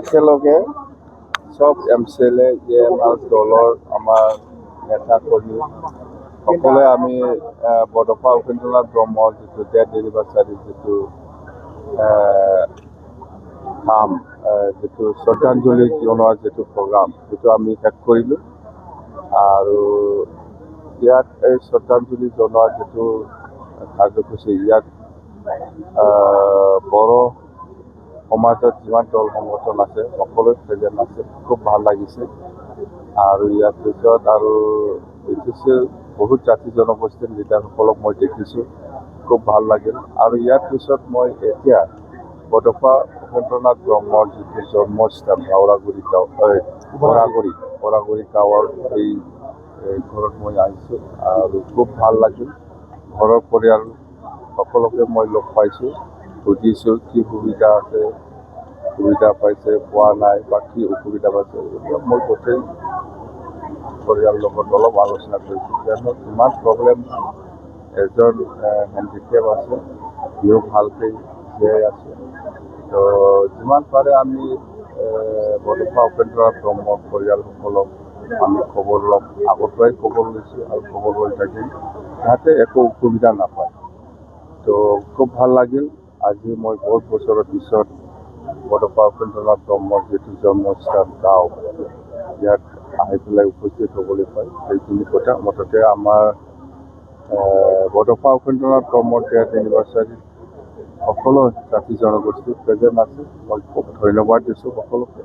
একেলগে সব MCLA আমাৰ দলৰ আমাৰ নেতা কৰ্মী সকলোৱে আমি বডফা উপেন্দ্ৰনাথ ব্ৰহ্মৰ যিটো ডেথ এনিভাৰ্চাৰী যিটো কাম যিটো শ্ৰদ্ধাঞ্জলি জনোৱাৰ যিটো প্ৰগ্ৰাম সেইটো আমি শেষ কৰিলোঁ আৰু ইয়াত এই শ্ৰদ্ধাঞ্জলি জনোৱাৰ যিটো কাৰ্যসূচী ইয়াত বড়ো সমাজত যিমান দল সংগঠন আছে সকলোৱে প্ৰেজেণ্ট আছে খুব ভাল লাগিছে আৰু ইয়াৰ পিছত আৰু দেখিছোঁ বহুত জাতি জনগোষ্ঠীৰ লিডাৰসকলক মই দেখিছোঁ খুব ভাল লাগিল আৰু ইয়াৰ পিছত মই এতিয়া বডফা উপেন্দ্ৰনাথ ব্ৰহ্মৰ যিটো জন্মস্থান বৰাগুৰি গাঁৱৰ এই ঘৰত মই আহিছোঁ আৰু খুব ভাল লাগিল ঘৰৰ পৰিয়াল সকলোকে মই লগ পাইছোঁ বুজিছোঁ কি সুবিধা আছে সুবিধা পাইছে পোৱা নাই বা কি অসুবিধা পাইছে এইবিলাক মই গোটেই পৰিয়ালৰ লগত অলপ আলোচনা কৰিছোঁ কিয়নো ইমান প্ৰব্লেম এজন হেণ্ডিকেপ আছে সিও ভালকৈ জীয়াই আছে তো যিমান পাৰে আমি বডফা উপেন্দ্ৰনাথ ব্ৰহ্মৰ পৰিয়ালসকলক আমি খবৰ ল'ম আগৰ পৰাই খবৰ লৈছোঁ আৰু খবৰ লৈ থাকিম যাতে একো অসুবিধা নাপায় তো খুব ভাল লাগিল আজি মই বহুত বছৰৰ পিছত বডফা উপেন্দ্ৰনাথ ব্ৰহ্মৰ যিটো জন্মস্থান গাঁও ইয়াত আহি পেলাই উপস্থিত হ'বলৈ পায় সেইখিনি কথা মুঠতে আমাৰ বডফা উপেন্দ্ৰনাথ ব্ৰহ্মৰ ডেথ এনিভাৰ্চাৰী সকলো জাতি জনগোষ্ঠী প্ৰেজেণ্ট আছে মই খুব ধন্যবাদ দিছোঁ সকলোকে